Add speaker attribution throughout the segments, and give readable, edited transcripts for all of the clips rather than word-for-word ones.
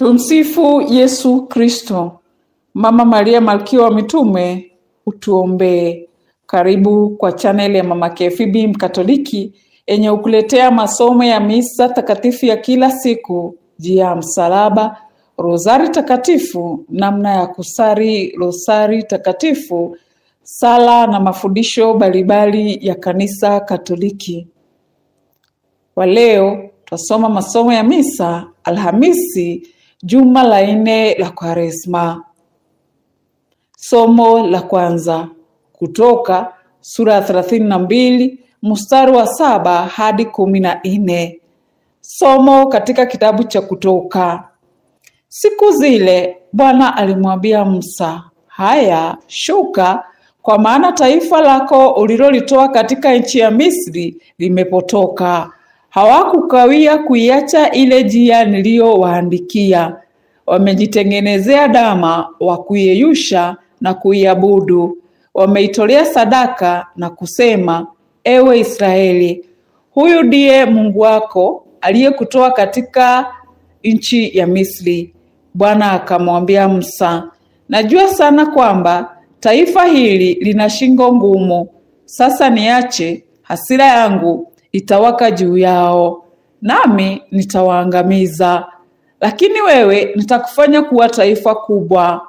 Speaker 1: Tumsifu Yesu Kristo. Mama Maria Malkia wa Mitume, utuombee. Karibu kwa channel ya Mama KFB Mkatoliki yenye ukuletea masomo ya misa takatifu ya kila siku, njia ya msalaba, rozari takatifu, namna ya kusali rosari takatifu, sala na mafundisho mbalimbali ya kanisa Katoliki. Kwa leo tutasoma masomo ya misa Alhamisi, juma la 4 la Kwaresma. Somo la kwanza, Kutoka sura ya 32 mstari wa 7 hadi 14. Somo katika kitabu cha Kutoka. Siku zile Bwana alimwambia Musa, "Haya, shuka, kwa maana taifa lako ulilolitoa katika nchi ya Misri limepotoka. Hawakukawia kuiacha ile njia niliyowaandikia. Wamejitengenezea ndama wa kuyeyusha na kuiabudu. Wameitolea sadaka na kusema, ewe Israeli, huyu ndiye Mungu wako aliyekutoa katika nchi ya Misri." Bwana akamwambia Musa, "Najua sana kwamba taifa hili lina shingo ngumu. Sasa niache, hasira yangu itawaka juu yao, nami nitawaangamiza. Lakini wewe nitakufanya kuwa taifa kubwa."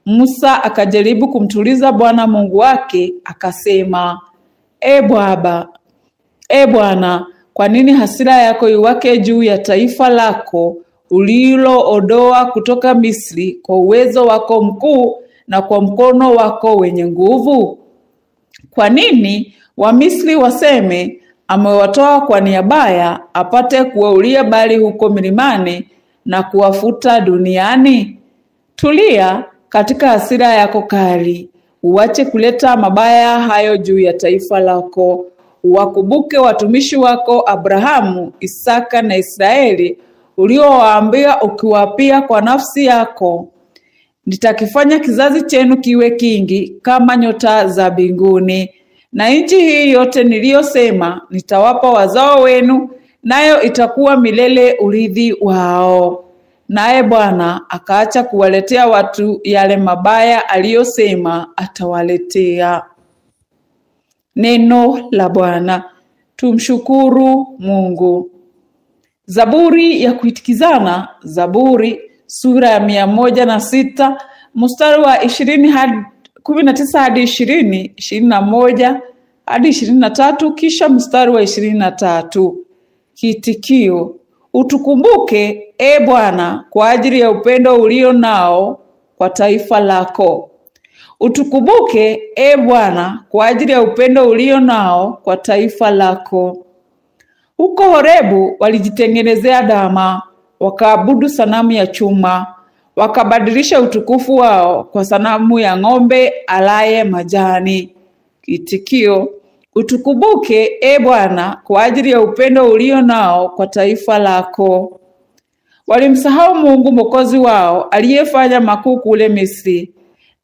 Speaker 1: Musa akajaribu kumtuliza Bwana Mungu wake, akasema, E Bwana, kwa nini hasira yako iwake juu ya taifa lako uliloodoa kutoka Misri kwa uwezo wako mkuu na kwa mkono wako wenye nguvu? Kwa nini Wamisri waseme, amewatoa kwa nia mbaya apate kuwaulia bali huko milimani na kuwafuta duniani? Tulia katika hasira yako kali, uache kuleta mabaya hayo juu ya taifa lako. Wakumbuke watumishi wako Abrahamu, Isaka na Israeli uliowaambia ukiwapia kwa nafsi yako, nitakifanya kizazi chenu kiwe kingi kama nyota za mbinguni, na nchi hii yote niliyosema nitawapa wazao wenu, nayo itakuwa milele urithi wao. Naye Bwana akaacha kuwaletea watu yale mabaya aliyosema atawaletea. Neno la Bwana. Tumshukuru Mungu. Zaburi ya kuitikizana. Zaburi sura ya 106 mstari wa 19 hadi 20, 21 hadi 23, kisha mstari wa 23. Kiitikio: utukumbuke, Bwana, kwa ajili ya upendo ulio nao kwa taifa lako. Utukumbuke, Bwana, kwa ajili ya upendo ulio nao kwa taifa lako. Huko Horebu walijitengenezea ndama, wakaabudu sanamu ya chuma, wakabadilisha utukufu wao kwa sanamu ya ng'ombe alaye majani. Kiitikio: utukumbuke, Bwana, kwa ajili ya upendo ulio nao kwa taifa lako. Walimsahau Mungu Mwokozi wao aliyefanya makuu kule Misri,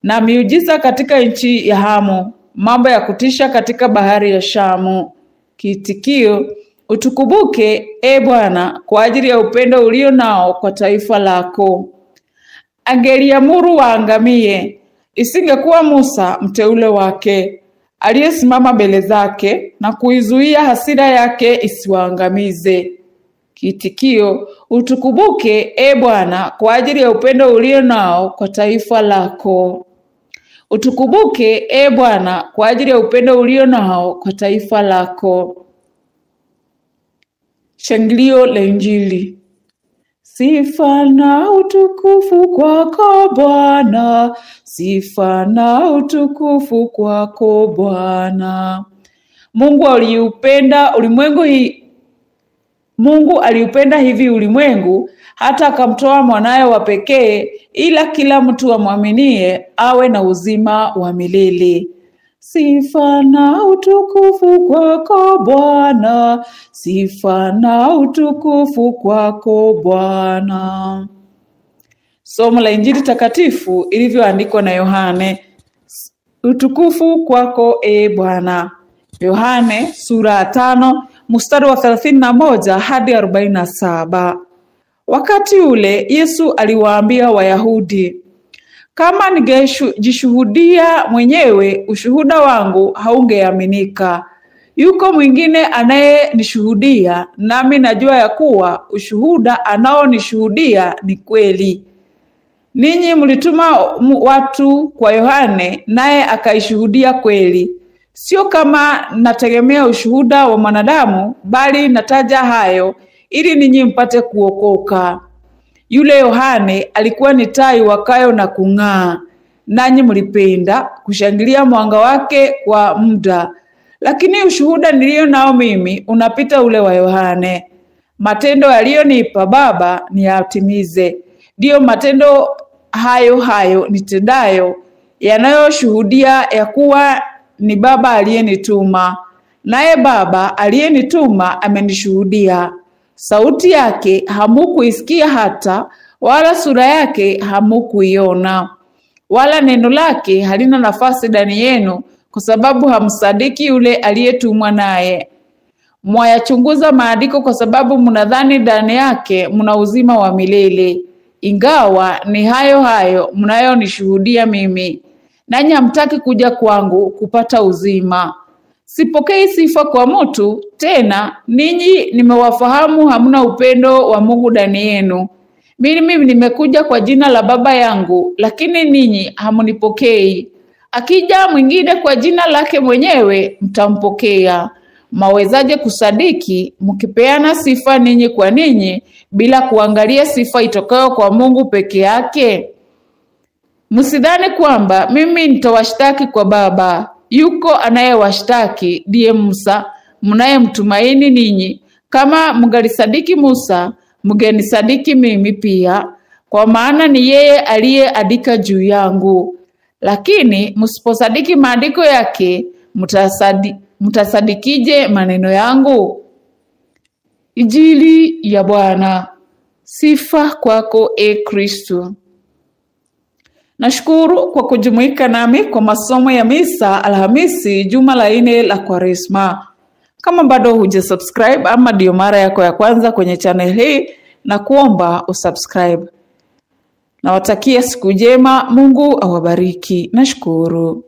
Speaker 1: na miujiza katika nchi ya Hamu, mambo ya kutisha katika bahari ya Shamu. Kiitikio: utukumbuke, Bwana, kwa ajili ya upendo ulio nao kwa taifa lako. Angeliamuru waangamie, isingekuwa Musa mteule wake aliyesimama mbele zake na kuizuia hasira yake isiwaangamize. Kiitikio: utukumbuke, Bwana, kwa ajili ya upendo ulio nao kwa taifa lako. Utukumbuke, Bwana, kwa ajili ya upendo ulio nao kwa taifa lako. Shangilio la Injili. Sifa na utukufu kwako Bwana, sifa na utukufu kwako Bwana. Mungu aliupenda hivi ulimwengu hata akamtoa mwanaye wa pekee, ila kila mtu amwaminie awe na uzima wa milele. Sifa na utukufu kwako Bwana, sifa na utukufu kwako Bwana. Somo la Injili takatifu ilivyoandikwa na Yohane. Utukufu kwako Bwana. Yohane sura ya 5 mstari wa 31 hadi 47. Wakati ule Yesu aliwaambia Wayahudi, kama ningejishuhudia mwenyewe, ushuhuda wangu haungeaminika. Yuko mwingine anayenishuhudia, nami najua ya kuwa ushuhuda anaonishuhudia ni kweli. Ninyi mlituma watu kwa Yohane, naye akaishuhudia kweli. Sio kama nategemea ushuhuda wa mwanadamu, bali nataja hayo ili ninyi mpate kuokoka. Yule Yohane alikuwa ni taa iwakayo na kung'aa, nanyi mlipenda kushangilia mwanga wake kwa muda. Lakini ushuhuda nilio nao mimi unapita ule wa Yohane. Matendo aliyonipa Baba niyatimize. Ndio matendo hayo nitendayo, yanayoshuhudia ya kuwa ni Baba aliyenituma. Naye Baba aliyenituma amenishuhudia. Sauti yake hamukuisikia hata, wala sura yake hamukuiona. Wala neno lake halina nafasi ndani yenu, kwa sababu hamsadiki yule aliyetumwa naye. Mwayachunguza maandiko kwa sababu mnadhani ndani yake mna uzima wa milele, ingawa ni hayo mnayonishuhudia mimi. Nanyi hamtaki kuja kwangu kupata uzima. Sipokei sifa kwa mtu, tena ninyi nimewafahamu hamna upendo wa Mungu ndani yenu. Mimi nimekuja kwa jina la Baba yangu, lakini ninyi hamunipokei. Akija mwingine kwa jina lake mwenyewe, mtampokea. Mawezaje kusadiki mkipeana sifa ninyi kwa ninyi, bila kuangalia sifa itokayo kwa Mungu peke yake? Msidhani kwamba mimi nitawashtaki kwa Baba. Yuko anayewashtaki, ndiye Musa, mnayemtumaini ninyi. Kama mngalisadiki Musa, mngenisadiki mimi pia, kwa maana ni yeye aliyeandika juu yangu. Lakini msiposadiki maandiko yake, mtasadikije maneno yangu? Injili ya Bwana. Sifa kwako Kristo. Nashukuru kwa kujumuika nami kwa masomo ya misa Alhamisi juma la 4 la Kwaresma. Kama bado hujasubscribe ama ndio mara yako ya kwanza kwenye channel hii, na kuomba usubscribe. Nawatakia siku njema, Mungu awabariki. Nashukuru.